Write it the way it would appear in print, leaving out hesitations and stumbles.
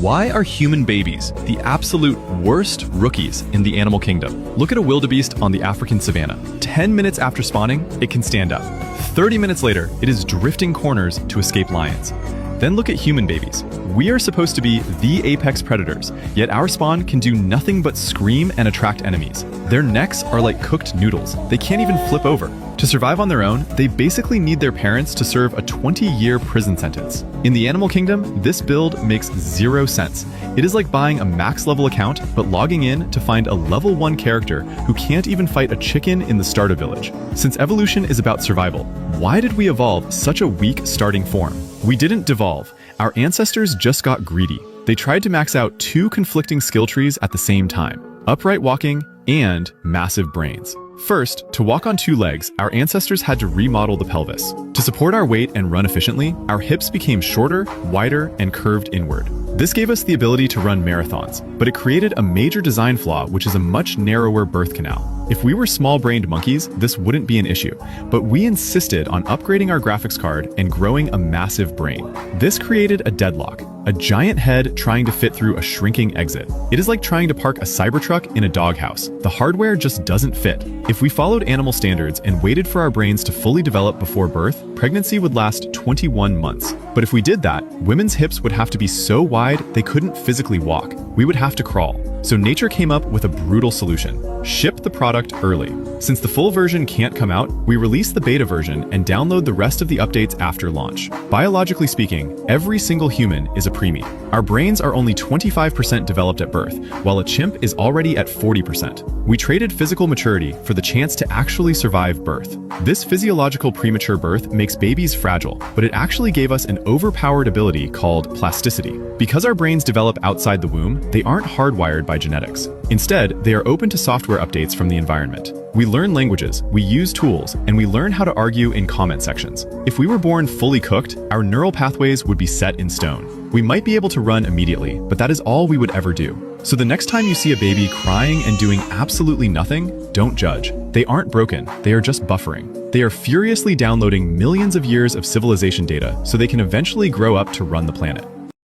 Why are human babies the absolute worst rookies in the animal kingdom? Look at a wildebeest on the African savanna. 10 minutes after spawning, it can stand up. 30 minutes later, it is drifting corners to escape lions. Then look at human babies. We are supposed to be the apex predators, yet our spawn can do nothing but scream and attract enemies. Their necks are like cooked noodles. They can't even flip over. To survive on their own, they basically need their parents to serve a 20-year prison sentence. In the animal kingdom, this build makes zero sense. It is like buying a max level account, but logging in to find a level 1 character who can't even fight a chicken in the starter village. Since evolution is about survival, why did we evolve such a weak starting form? We didn't devolve. Our ancestors just got greedy. They tried to max out 2 conflicting skill trees at the same time: upright walking and massive brains. First, to walk on 2 legs, our ancestors had to remodel the pelvis. To support our weight and run efficiently, our hips became shorter, wider, and curved inward. This gave us the ability to run marathons, but it created a major design flaw, which is a much narrower birth canal. If we were small-brained monkeys, this wouldn't be an issue, but we insisted on upgrading our graphics card and growing a massive brain. This created a deadlock, a giant head trying to fit through a shrinking exit. It is like trying to park a Cybertruck in a doghouse. The hardware just doesn't fit. If we followed animal standards and waited for our brains to fully develop before birth, pregnancy would last 21 months. But if we did that, women's hips would have to be so wide they couldn't physically walk. We would have to crawl. So nature came up with a brutal solution: ship the product early. Since the full version can't come out, we release the beta version and download the rest of the updates after launch. Biologically speaking, every single human is a preemie. Our brains are only 25% developed at birth, while a chimp is already at 40%. We traded physical maturity for the chance to actually survive birth. This physiological premature birth makes babies fragile, but it actually gave us an overpowered ability called plasticity. Because our brains develop outside the womb, they aren't hardwired by genetics. Instead, they are open to software updates from the environment. We learn languages, we use tools, and we learn how to argue in comment sections. If we were born fully cooked, our neural pathways would be set in stone. We might be able to run immediately, but that is all we would ever do. So the next time you see a baby crying and doing absolutely nothing, don't judge. They aren't broken, they are just buffering. They are furiously downloading millions of years of civilization data so they can eventually grow up to run the planet.